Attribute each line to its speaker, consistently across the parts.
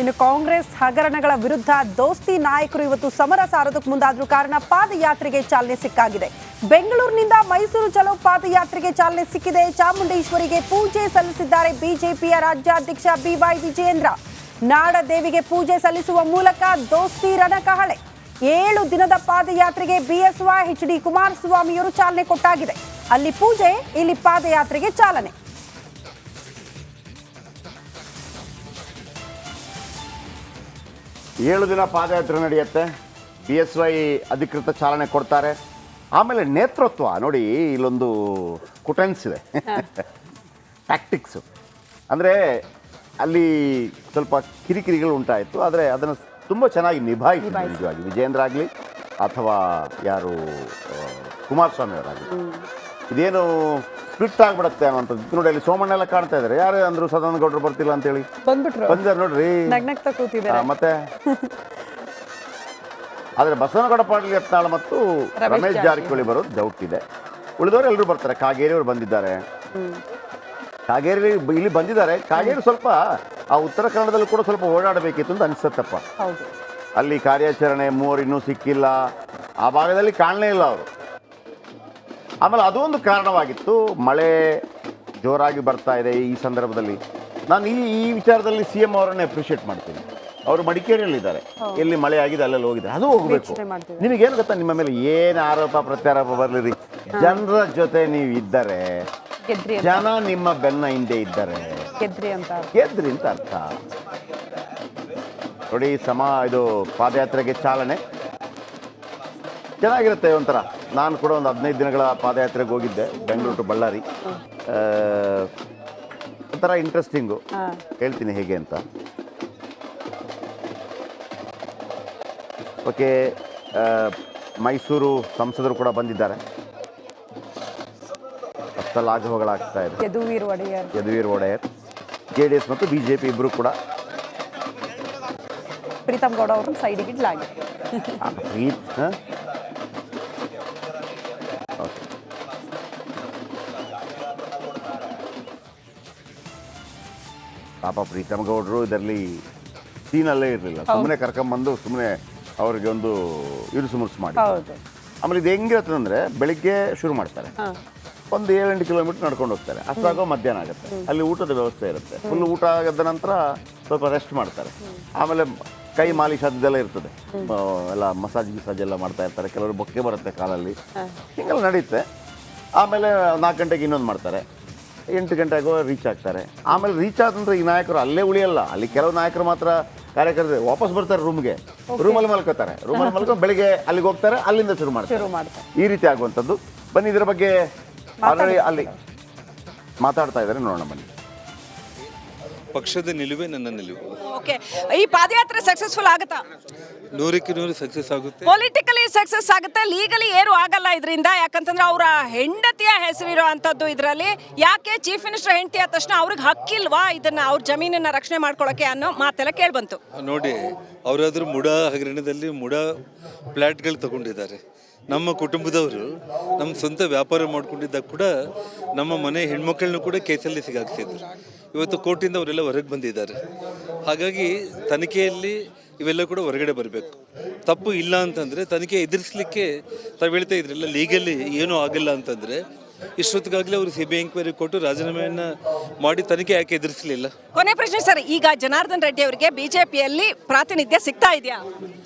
Speaker 1: ಇನ್ನು ಕಾಂಗ್ರೆಸ್ ಹಗರಣಗಳ ವಿರುದ್ಧ ದೋಸ್ತಿ ನಾಯಕರು ಇವತ್ತು ಸಮರ ಸಾರೋದಕ್ಕೆ ಮುಂದಾದ್ರೂ ಕಾರಣ ಪಾದಯಾತ್ರೆಗೆ ಚಾಲನೆ ಸಿಕ್ಕಾಗಿದೆ. ಬೆಂಗಳೂರಿನಿಂದ ಮೈಸೂರು ಚಲೋ ಪಾದಯಾತ್ರೆಗೆ ಚಾಲನೆ ಸಿಕ್ಕಿದೆ. ಚಾಮುಂಡೇಶ್ವರಿಗೆ ಪೂಜೆ ಸಲ್ಲಿಸಿದ್ದಾರೆ ಬಿಜೆಪಿಯ ರಾಜ್ಯಾಧ್ಯಕ್ಷ ಬಿವೈ ವಿಜಯೇಂದ್ರ. ನಾಡದೇವಿಗೆ ಪೂಜೆ ಸಲ್ಲಿಸುವ ಮೂಲಕ ದೋಸ್ತಿ ರಣಕಹಳೆ. 7 ದಿನದ ಪಾದಯಾತ್ರೆಗೆ ಬಿಎಸ್ವೈ ಎಚ್.ಡಿ. ಕುಮಾರಸ್ವಾಮಿಯವರು ಚಾಲನೆ ಕೊಟ್ಟಾಗಿದೆ. ಅಲ್ಲಿ ಪೂಜೆ, ಇಲ್ಲಿ ಪಾದಯಾತ್ರೆಗೆ ಚಾಲನೆ.
Speaker 2: ಏಳು ದಿನ ಪಾದಯಾತ್ರೆ ನಡೆಯುತ್ತೆ. ಬಿಎಸ್ವೈ ಅಧಿಕೃತ ಚಾಲನೆ ಕೊಡ್ತಾರೆ. ಆಮೇಲೆ ನೇತೃತ್ವ ನೋಡಿ, ಇಲ್ಲೊಂದು ಕುಟೆನ್ಸ್ ಇದೆ, ಟ್ಯಾಕ್ಟಿಕ್ಸು. ಅಂದರೆ ಅಲ್ಲಿ ಸ್ವಲ್ಪ ಕಿರಿಕಿರಿಗಳು ಉಂಟಾಯಿತು, ಆದರೆ ಅದನ್ನು ತುಂಬ ಚೆನ್ನಾಗಿ ನಿಭಾಯಿಸಿ ನಿಜವಾಗಿ ವಿಜಯೇಂದ್ರ ಆಗಲಿ ಅಥವಾ ಯಾರು ಕುಮಾರಸ್ವಾಮಿ ಅವರಾಗಲಿ. ಇದೇನು ಸ್ಪ್ಲಿಟ್ ಆಗಿಬಿಡುತ್ತೆ ಅನ್ನೋಂಥದ್ದು ನೋಡಿ. ಅಲ್ಲಿ ಸೋಮಣ್ಣ ಎಲ್ಲ ಕಾಣ್ತಾ ಇದ್ದಾರೆ. ಯಾರೇ ಅಂದ್ರು ಸದಾನಂದ ಗೌಡರು ಬರ್ತಿಲ್ಲ ಅಂತೇಳಿ ಬಂದಿದ್ದಾರೆ ನೋಡ್ರಿ. ಮತ್ತೆ ಆದರೆ ಬಸವನಗೌಡ ಪಾಟೀಲ್ ಯತ್ನಾಳ್ ಮತ್ತು ರಮೇಶ್ ಜಾರಕಿಹೊಳಿ ಬರೋದು ಡೌಟ್ ಇದೆ. ಉಳಿದವರು ಎಲ್ಲರೂ ಬರ್ತಾರೆ. ಕಾಗೇರಿ ಅವರು ಬಂದಿದ್ದಾರೆ. ಕಾಗೇರಿ ಇಲ್ಲಿ ಬಂದಿದ್ದಾರೆ. ಕಾಗೇರಿ ಸ್ವಲ್ಪ ಆ ಉತ್ತರ ಕನ್ನಡದಲ್ಲೂ ಕೂಡ ಸ್ವಲ್ಪ ಓಡಾಡಬೇಕಿತ್ತು ಅಂತ ಅನಿಸುತ್ತಪ್ಪ. ಅಲ್ಲಿ ಕಾರ್ಯಾಚರಣೆ 3 ಇನ್ನೂ ಸಿಕ್ಕಿಲ್ಲ, ಆ ಭಾಗದಲ್ಲಿ ಕಾಣಲೇ ಇಲ್ಲ ಅವರು. ಆಮೇಲೆ ಅದೊಂದು ಕಾರಣವಾಗಿತ್ತು. ಮಳೆ ಜೋರಾಗಿ ಬರ್ತಾ ಇದೆ ಈ ಸಂದರ್ಭದಲ್ಲಿ. ನಾನು ಈ ವಿಚಾರದಲ್ಲಿ CM ಅವರನ್ನೇ ಅಪ್ರಿಷಿಯೇಟ್ ಮಾಡ್ತೀನಿ. ಅವರು ಮಡಿಕೇರಿಯಲ್ಲಿದ್ದಾರೆ, ಎಲ್ಲಿ ಮಳೆ ಆಗಿದೆ ಅಲ್ಲೆಲ್ಲಿ ಹೋಗಿದ್ದಾರೆ. ಅದು ಹೋಗಬೇಕು. ನಿಮಗೇನು ಗೊತ್ತಾ, ನಿಮ್ಮ ಮೇಲೆ ಏನು ಆರೋಪ ಪ್ರತ್ಯಾರೋಪ ಬರಲಿರಿ, ಜನರ ಜೊತೆ ನೀವು ಇದ್ದರೆ, ಜನ ನಿಮ್ಮ ಬೆನ್ನ ಹಿಂದೆ ಇದ್ದರೆ ಗೆದ್ರಿ ಅಂತ ಅರ್ಥ ನೋಡಿ. ಇದು ಪಾದಯಾತ್ರೆಗೆ ಚಾಲನೆ ಚೆನ್ನಾಗಿರುತ್ತೆ. ಒಂಥರ ನಾನು ಕೂಡ ಒಂದು 15 ದಿನಗಳ ಪಾದಯಾತ್ರೆಗೆ ಹೋಗಿದ್ದೆ, ಬೆಂಗಳೂರು ಟು ಬಳ್ಳಾರಿ. ಒಂಥರ ಇಂಟ್ರೆಸ್ಟಿಂಗು. ಹೇಳ್ತೀನಿ ಹೇಗೆ ಅಂತ. ಓಕೆ, ಮೈಸೂರು ಸಂಸದರು ಕೂಡ ಬಂದಿದ್ದಾರೆ. ಲಾಘವಗಳಾಗ್ತಾ ಇದೆ. ಯದುವೀರ್ ಒಡೆಯರ್, JDS ಮತ್ತು BJP ಇಬ್ಬರು ಕೂಡ.
Speaker 1: ಪ್ರೀತಮ್ ಗೌಡ ಅವರು ಸೈಡಿಗೆ ಇಡ್ಲಾಗಿದೆ.
Speaker 2: ಪಾಪ ಪ್ರೀತಮ್ ಗೌಡರು ಇದರಲ್ಲಿ ಸೀನಲ್ಲೇ ಇರಲಿಲ್ಲ. ಸುಮ್ಮನೆ ಕರ್ಕೊಂಬಂದು ಸುಮ್ಮನೆ ಅವ್ರಿಗೆ ಒಂದು ಇರುಸು ಮುರುಸು ಮಾಡಿ. ಆಮೇಲೆ ಇದು ಹೆಂಗಿರುತ್ತೆ ಅಂದರೆ, ಬೆಳಿಗ್ಗೆ ಶುರು ಮಾಡ್ತಾರೆ, ಒಂದು 7-8 ಕಿಲೋಮೀಟರ್ ನಡ್ಕೊಂಡು ಹೋಗ್ತಾರೆ. ಅಷ್ಟಾಗೋ ಮಧ್ಯಾಹ್ನ ಆಗುತ್ತೆ. ಅಲ್ಲಿ ಊಟದ ವ್ಯವಸ್ಥೆ ಇರುತ್ತೆ. ಫುಲ್ ಊಟ ಆದ ನಂತರ ಸ್ವಲ್ಪ ರೆಸ್ಟ್ ಮಾಡ್ತಾರೆ. ಆಮೇಲೆ ಕೈ ಮಾಲಿಶ್ ಅದೆಲ್ಲ ಇರ್ತದೆ, ಎಲ್ಲ ಮಸಾಜ್ ಗಿಸಾಜ್ ಎಲ್ಲ ಮಾಡ್ತಾ ಇರ್ತಾರೆ. ಕೆಲವರು ಬೊಕ್ಕೆ ಬರುತ್ತೆ ಕಾಲಲ್ಲಿ, ಹಿಂಗೆಲ್ಲ ನಡೆಯುತ್ತೆ. ಆಮೇಲೆ 4 ಗಂಟೆಗೆ ಇನ್ನೊಂದು ಮಾಡ್ತಾರೆ. 8 ಗಂಟೆಗೂ ರೀಚ್ ಆಗ್ತಾರೆ. ಆಮೇಲೆ ರೀಚ್ ಆದಂದ್ರೆ ಈ ನಾಯಕರು ಅಲ್ಲೇ ಉಳಿಯಲ್ಲ. ಅಲ್ಲಿ ಕೆಲವು ನಾಯಕರು ಮಾತ್ರ, ಕಾರ್ಯಕರ್ತರು ವಾಪಸ್ ಬರ್ತಾರೆ ರೂಮಲ್ಲಿ ಮಲ್ಕೋತಾರೆ. ರೂಮಲ್ಲಿ ಮಲ್ಕೊಂಡು ಬೆಳಿಗ್ಗೆ ಅಲ್ಲಿಗೆ ಹೋಗ್ತಾರೆ, ಅಲ್ಲಿಂದ ಶುರು ಮಾಡ್ತಾರೆ. ಈ ರೀತಿ ಆಗುವಂಥದ್ದು. ಬನ್ನಿ, ಇದರ ಬಗ್ಗೆ ಆಲ್ರೆಡಿ ಅಲ್ಲಿ ಮಾತಾಡ್ತಾ ಇದ್ದಾರೆ, ನೋಡೋಣ ಬನ್ನಿ.
Speaker 3: ಪಕ್ಷದ ನಿಲುವೇ ನನ್ನ ನಿಲುವು.
Speaker 4: ಓಕೆ, ಈ ಪಾದಯಾತ್ರೆ ಸಕ್ಸಸ್ಫುಲ್ ಆಗುತ್ತಾ?
Speaker 3: 100ಕ್ಕೆ 100 ಸಕ್ಸಸ್ ಆಗುತ್ತೆ.
Speaker 4: ಪೊಲಿಟಿಕಲಿ ಸಕ್ಸಸ್ ಆಗುತ್ತೆ, ಲೀಗಲಿ ಏನು ಆಗಲ್ಲ ಇದರಿಂದ. ಯಾಕಂತಂದ್ರೆ ಅವರ ಹೆಂಡತಿಯ ಹೆಸರಿರೋ ಅಂಥದ್ದು ಇದರಲ್ಲಿ. ಯಾಕೆ ಚೀಫ್ ಮಿನಿಸ್ಟರ್ ಹೆಂಡತಿ ಆದ ತಕ್ಷಣ ಅವ್ರಿಗೆ ಹಕ್ಕಿಲ್ವಾ ಇದನ್ನ, ಅವ್ರ ಜಮೀನನ್ನ ರಕ್ಷಣೆ ಮಾಡ್ಕೊಳ್ಳೋಕೆ ಅನ್ನೋ ಮಾತೆಲ್ಲ ಕೇಳ್ಬಂತು.
Speaker 3: ನೋಡಿ, ಅವರಾದ್ರೂ ಮುಡ ಹಗರಣದಲ್ಲಿ ಫ್ಲಾಟ್ಗಳು ತಗೊಂಡಿದ್ದಾರೆ. ನಮ್ಮ ಕುಟುಂಬದವರು ನಮ್ಮ ಸ್ವಂತ ವ್ಯಾಪಾರ ಮಾಡ್ಕೊಂಡಿದ್ದಾಗ ಕೂಡ ನಮ್ಮ ಮನೆ ಹೆಣ್ಮಕ್ಳನ್ನೂ ಕೂಡ ಕೇಸಲ್ಲಿ ಸಿಗಾಕ್ಸಿದ್ರು. ಇವತ್ತು ಕೋರ್ಟಿಂದ ಅವರೆಲ್ಲ ಹೊರಗೆ ಬಂದಿದ್ದಾರೆ. ಹಾಗಾಗಿ ತನಿಖೆಯಲ್ಲಿ ಇವೆಲ್ಲ ಕೂಡ ಹೊರಗಡೆ ಬರಬೇಕು. ತಪ್ಪು ಇಲ್ಲ ಅಂತಂದರೆ ತನಿಖೆ ಎದುರಿಸಲಿಕ್ಕೆ ತಾವು ಹೇಳ್ತಾ ಇದ್ರಲ್ಲ, ಲೀಗಲಿ ಏನೂ ಆಗಿಲ್ಲ ಅಂತಂದರೆ ಇಷ್ಟೊತ್ತಿಗಾಗಲೇ ಅವರು CBI ಎಂಕ್ವೈರಿ ಕೊಟ್ಟು ರಾಜೀನಾಮೆಯನ್ನು ಮಾಡಿ ತನಿಖೆ ಯಾಕೆ ಎದುರಿಸಲಿಲ್ಲ?
Speaker 4: ಕೊನೆ ಪ್ರಶ್ನೆ ಸರ್, ಈಗ ಜನಾರ್ದನ್ ರೆಡ್ಡಿ ಅವರಿಗೆ ಬಿಜೆಪಿಯಲ್ಲಿ ಪ್ರಾತಿನಿಧ್ಯ ಸಿಗ್ತಾ ಇದೆಯಾ?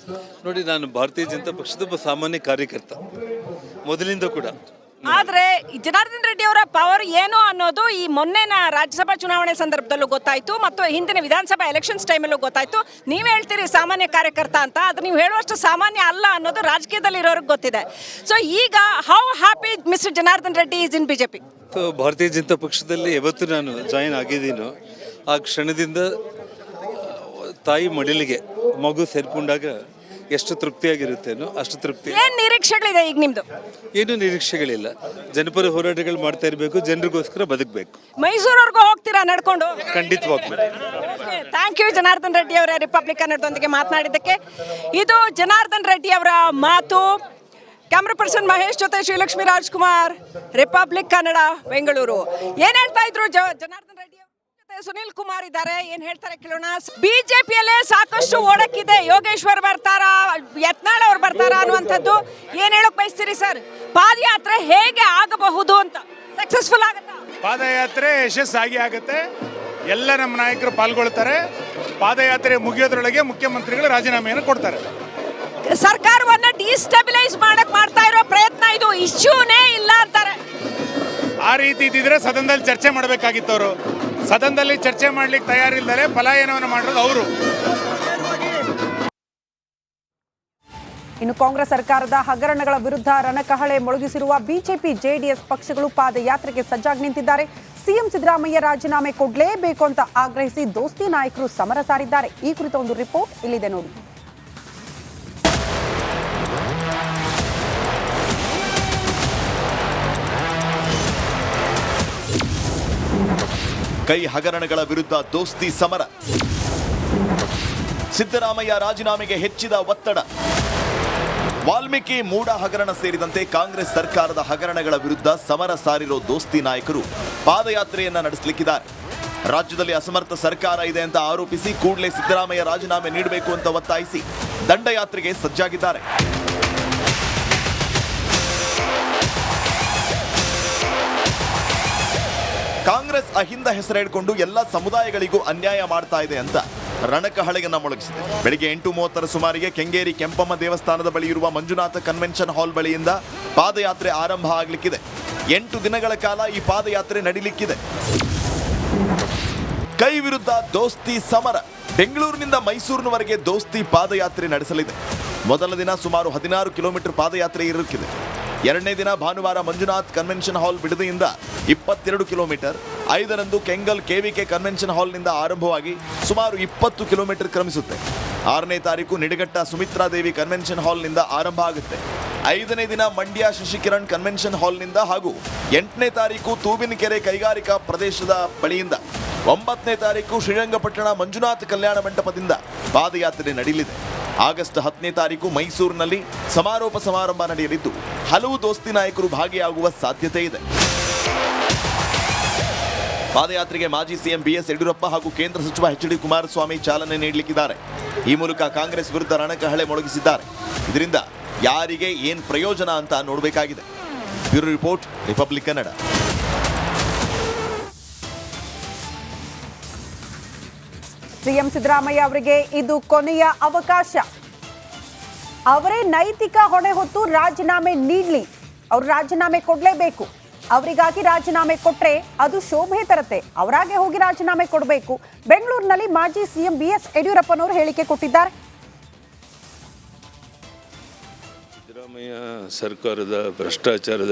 Speaker 3: ನೋಡಿ, ನಾನು ಭಾರತೀಯ ಜನತಾ ಪಕ್ಷದ ಒಬ್ಬ ಸಾಮಾನ್ಯ ಕಾರ್ಯಕರ್ತ ಮೊದಲಿಂದ ಕೂಡ.
Speaker 4: ಆದ್ರೆ ಜನಾರ್ದನ್ ರೆಡ್ಡಿ ಅವರ ಪವರ್ ಏನು ಅನ್ನೋದು ಈ ಮೊನ್ನೆನ ರಾಜ್ಯಸಭಾ ಚುನಾವಣೆ ಸಂದರ್ಭದಲ್ಲೂ ಗೊತ್ತಾಯ್ತು, ಮತ್ತು ಹಿಂದಿನ ವಿಧಾನಸಭಾ ಎಲೆಕ್ಷನ್ಸ್ ಟೈಮಲ್ಲೂ ಗೊತ್ತಾಯ್ತು. ನೀವ್ ಹೇಳ್ತೀರಿ ಸಾಮಾನ್ಯ ಕಾರ್ಯಕರ್ತ ಅಂತ, ಅದು ನೀವು ಹೇಳುವಷ್ಟು ಸಾಮಾನ್ಯ ಅಲ್ಲ ಅನ್ನೋದು ರಾಜಕೀಯದಲ್ಲಿ ಇರೋರಿಗೆ ಗೊತ್ತಿದೆ. ಸೊ ಈಗ how happy mister Janardhan Reddy is in BJP?
Speaker 3: ಭಾರತೀಯ ಜನತಾ ಪಕ್ಷದಲ್ಲಿ ಯಾವತ್ತು ನಾನು ಜಾಯಿನ್ ಆಗಿದ್ದೀನೋ ಆ ಕ್ಷಣದಿಂದ ತಾಯಿ ಮಡಿಲಿಗೆ ಮಗು ಸೇರ್ಕೊಂಡಾಗ ಎಷ್ಟು ತೃಪ್ತಿಯಾಗಿರುತ್ತೇನೋ ಅಷ್ಟು ತೃಪ್ತಿ.
Speaker 4: ಏನು ನಿರೀಕ್ಷೆಗಳಿದೆ ಈಗ ನಿಮ್ದು?
Speaker 3: ಏನು ನಿರೀಕ್ಷೆಗಳಿಲ್ಲ. ಜನಪರ ಹೋರಾಟಗಳು ಮಾಡ್ತಾ ಇರಬೇಕು, ಜನರಿಗೋಸ್ಕರ ಬದುಕಬೇಕು.
Speaker 4: ಮೈಸೂರವರೆಗೂ ಹೋಗ್ತೀರಾ ನಡ್ಕೊಂಡು?
Speaker 3: ಖಂಡಿತವಾಗ್ಬೇಕು.
Speaker 4: ಥ್ಯಾಂಕ್ ಯು ಜನಾರ್ದನ್ ರೆಡ್ಡಿ ಅವರ ರಿಪಬ್ಲಿಕ್ ಕನ್ನಡದೊಂದಿಗೆ ಮಾತನಾಡಿದ್ದಕ್ಕೆ. ಇದು ಜನಾರ್ದನ್ ರೆಡ್ಡಿ ಅವರ ಮಾತು. ಕ್ಯಾಮ್ರಾ ಪರ್ಸನ್ ಮಹೇಶ್ ಜೊತೆ ಶ್ರೀಲಕ್ಷ್ಮಿ ರಾಜ್ಕುಮಾರ್, ರಿಪಬ್ಲಿಕ್ ಕನ್ನಡ, ಬೆಂಗಳೂರು. ಏನ್ ಹೇಳ್ತಾ ಇದ್ರು ಜನಾರ್ದನ್ ರೆಡ್ಡಿ? ಸುನಿಲ್ ಕುಮಾರ್ ಇದ್ದಾರೆ, ಏನ್ ಹೇಳ್ತಾರೆ ಕೇಳೋಣ. ಬಿಜೆಪಿಯಲ್ಲೇ ಸಾಕಷ್ಟು ಓಡಕ್ಕಿದೆ, ಯೋಗೇಶ್ವರ್ ಬರ್ತಾರಾ, ಯತ್ನಾಳ್ ಅವ್ರು ಬರ್ತಾರಾ ಅನ್ನುವಂಥದ್ದು. ಏನ್ ಹೇಳಕ್ ಬಯಸ್ತೀರಿ ಸರ್? ಪಾದಯಾತ್ರೆ ಹೇಗೆ ಆಗಬಹುದು ಅಂತ, ಸಕ್ಸಸ್ಫುಲ್ ಆಗುತ್ತಾ?
Speaker 5: ಪಾದಯಾತ್ರೆ ಯಶಸ್ಸಾಗಿ ಆಗುತ್ತೆ. ಎಲ್ಲ ನಮ್ಮ ನಾಯಕರು ಪಾಲ್ಗೊಳ್ತಾರೆ. ಪಾದಯಾತ್ರೆ ಮುಗಿಯೋದ್ರೊಳಗೆ ಮುಖ್ಯಮಂತ್ರಿಗಳು ರಾಜೀನಾಮೆಯನ್ನು ಕೊಡ್ತಾರೆ.
Speaker 4: ಸರ್ಕಾರವನ್ನ ಡಿಸ್ಟೆಬಿಲೈಸ್ ಮಾಡ್ತಾ ಇರೋ ಪ್ರಯತ್ನ ಇದು, ಇಶ್ಯೂನೇ ಇಲ್ಲ ಅಂತಾರೆ.
Speaker 5: ಆ ರೀತಿ ಇದ್ದಿದ್ರೆ ಸದನದಲ್ಲಿ ಚರ್ಚೆ ಮಾಡಬೇಕಾಗಿತ್ತು. ಅವರು ಸದನದಲ್ಲಿ ಚರ್ಚೆ ಮಾಡ್ಲಿಕ್ಕೆ ತಯಾರಿಲ್ಲದೆ ಪಲಾಯನವನ್ನು ಮಾಡೋದು ಅವರು.
Speaker 1: ಇನ್ನು ಕಾಂಗ್ರೆಸ್ ಸರ್ಕಾರದ ಹಗರಣಗಳ ವಿರುದ್ಧ ರಣಕಹಳೆ ಮೊಳಗಿಸಿರುವ ಬಿಜೆಪಿ ಜೆಡಿಎಸ್ ಪಕ್ಷಗಳು ಪಾದಯಾತ್ರೆಗೆ ಸಜ್ಜಾಗಿ ನಿಂತಿದ್ದಾರೆ. ಸಿಎಂ ಸಿದ್ದರಾಮಯ್ಯ ರಾಜೀನಾಮೆ ಕೊಡಲೇಬೇಕು ಅಂತ ಆಗ್ರಹಿಸಿ ದೋಸ್ತಿ ನಾಯಕರು ಸಮರ ಸಾರಿದ್ದಾರೆ. ಈ ಕುರಿತ ಒಂದು ರಿಪೋರ್ಟ್ ಇಲ್ಲಿದೆ ನೋಡಿ.
Speaker 6: ಕೈ ಹಗರಣಗಳ ವಿರುದ್ಧ ದೋಸ್ತಿ ಸಮರ. ಸಿದ್ದರಾಮಯ್ಯ ರಾಜೀನಾಮೆಗೆ ಹೆಚ್ಚಿದ ಒತ್ತಡ. ವಾಲ್ಮೀಕಿ ಮೂಡ ಹಗರಣ ಸೇರಿದಂತೆ ಕಾಂಗ್ರೆಸ್ ಸರ್ಕಾರದ ಹಗರಣಗಳ ವಿರುದ್ಧ ಸಮರ ಸಾರಿರೋ ದೋಸ್ತಿ ನಾಯಕರು ಪಾದಯಾತ್ರೆಯನ್ನ ನಡೆಸಲಿಕ್ಕಿದ್ದಾರೆ. ರಾಜ್ಯದಲ್ಲಿ ಅಸಮರ್ಥ ಸರ್ಕಾರ ಇದೆ ಅಂತ ಆರೋಪಿಸಿ ಕೂಡಲೇ ಸಿದ್ದರಾಮಯ್ಯ ರಾಜೀನಾಮೆ ನೀಡಬೇಕು ಅಂತ ಒತ್ತಾಯಿಸಿ ದಂಡಯಾತ್ರೆಗೆ ಸಜ್ಜಾಗಿದ್ದಾರೆ. ಕಾಂಗ್ರೆಸ್ ಅಹಿಂದ ಹೆಸರಿಡಿಕೊಂಡು ಎಲ್ಲ ಸಮುದಾಯಗಳಿಗೂ ಅನ್ಯಾಯ ಮಾಡ್ತಾ ಇದೆ ಅಂತ ರಣಕಹಳೆಯನ್ನ ಮೊಳಗಿಸಿದೆ. ಬೆಳಿಗ್ಗೆ 8:30 ಸುಮಾರಿಗೆ ಕೆಂಗೇರಿ ಕೆಂಪಮ್ಮ ದೇವಸ್ಥಾನದ ಬಳಿ ಇರುವ ಮಂಜುನಾಥ ಕನ್ವೆನ್ಷನ್ ಹಾಲ್ ಬಳಿಯಿಂದ ಪಾದಯಾತ್ರೆ ಆರಂಭ ಆಗಲಿಕ್ಕಿದೆ. 8 ದಿನಗಳ ಕಾಲ ಈ ಪಾದಯಾತ್ರೆ ನಡೀಲಿಕ್ಕಿದೆ. ಕೈ ವಿರುದ್ಧ ದೋಸ್ತಿ ಸಮರ. ಬೆಂಗಳೂರಿನಿಂದ ಮೈಸೂರಿನವರೆಗೆ ದೋಸ್ತಿ ಪಾದಯಾತ್ರೆ ನಡೆಸಲಿದೆ. ಮೊದಲ ದಿನ ಸುಮಾರು 16 ಕಿಲೋಮೀಟರ್ ಪಾದಯಾತ್ರೆ ಇರಲಿಕ್ಕಿದೆ. ಎರಡನೇ ದಿನ ಭಾನುವಾರ ಮಂಜುನಾಥ್ ಕನ್ವೆನ್ಷನ್ ಹಾಲ್ ಬಿಡದಿಯಿಂದ 22 ಕಿಲೋಮೀಟರ್, 5ರಂದು ಕೆಂಗಲ್ ಕೆವಿಕೆ ಕನ್ವೆನ್ಷನ್ ಹಾಲ್ನಿಂದ ಆರಂಭವಾಗಿ ಸುಮಾರು 20 ಕಿಲೋಮೀಟರ್ ಕ್ರಮಿಸುತ್ತೆ. 6ನೇ ತಾರೀಕು ನಿಡಘಟ್ಟ ಸುಮಿತ್ರಾದೇವಿ ಕನ್ವೆನ್ಷನ್ ಹಾಲ್ನಿಂದ ಆರಂಭ ಆಗುತ್ತೆ. 5ನೇ ದಿನ ಮಂಡ್ಯ ಶಶಿಕಿರಣ್ ಕನ್ವೆನ್ಷನ್ ಹಾಲ್ನಿಂದ ಹಾಗೂ 8ನೇ ತಾರೀಕು ತೂಬಿನಕೆರೆ ಕೈಗಾರಿಕಾ ಪ್ರದೇಶದ ಬಳಿಯಿಂದ, 9ನೇ ತಾರೀಕು ಶ್ರೀರಂಗಪಟ್ಟಣ ಮಂಜುನಾಥ್ ಕಲ್ಯಾಣ ಮಂಟಪದಿಂದ ಪಾದಯಾತ್ರೆ ನಡೆಯಲಿದೆ. ಆಗಸ್ಟ್ 10ನೇ ತಾರೀಕು ಮೈಸೂರಿನಲ್ಲಿ ಸಮಾರೋಪ ಸಮಾರಂಭ ನಡೆಯಲಿದ್ದು ಹಲವು ದೋಸ್ತಿ ನಾಯಕರು ಭಾಗಿಯಾಗುವ ಸಾಧ್ಯತೆ ಇದೆ. ಪಾದಯಾತ್ರೆಗೆ ಮಾಜಿ ಸಿಎಂ ಬಿಎಸ್ ಯಡಿಯೂರಪ್ಪ ಹಾಗೂ ಕೇಂದ್ರ ಸಚಿವ ಎಚ್.ಡಿ. ಕುಮಾರಸ್ವಾಮಿ ಚಾಲನೆ ನೀಡಲಿಕ್ಕಿದ್ದಾರೆ. ಈ ಮೂಲಕ ಕಾಂಗ್ರೆಸ್ ವಿರುದ್ಧ ರಣಕಹಳೆ ಮೊಳಗಿಸಿದ್ದಾರೆ. ಇದರಿಂದ ಯಾರಿಗೆ ಏನ್ ಪ್ರಯೋಜನ ಅಂತ ನೋಡಬೇಕಾಗಿದೆ. Bureau report, republic Kannada.
Speaker 1: CM Siddaramaiah ಅವರಿಗೆ ಇದು ಕೊನೆಯ ಅವಕಾಶ. ಅವರೇ ನೈತಿಕ ಹೊಣೆ ಹೊತ್ತು ರಾಜೀನಾಮೆ ನೀಡಲಿ. ಅವರು ರಾಜೀನಾಮೆ ಕೊಡಲೇಬೇಕು. ಅವರಿಗಾಗಿ ರಾಜೀನಾಮೆ ಕೊಟ್ರೆ ಅದು ಶೋಭೆ ತರತ್ತೆ. ಅವರಾಗೆ ಹೋಗಿ ರಾಜೀನಾಮೆ ಕೊಡಬೇಕು. ಬೆಂಗಳೂರಿನಲ್ಲಿ ಮಾಜಿ ಸಿಎಂ ಬಿಎಸ್ ಯಡಿಯೂರಪ್ಪನವರು ಹೇಳಿಕೆ ಕೊಟ್ಟಿದ್ದಾರೆ.
Speaker 3: ಸಿದ್ದರಾಮಯ್ಯ ಸರ್ಕಾರದ ಭ್ರಷ್ಟಾಚಾರದ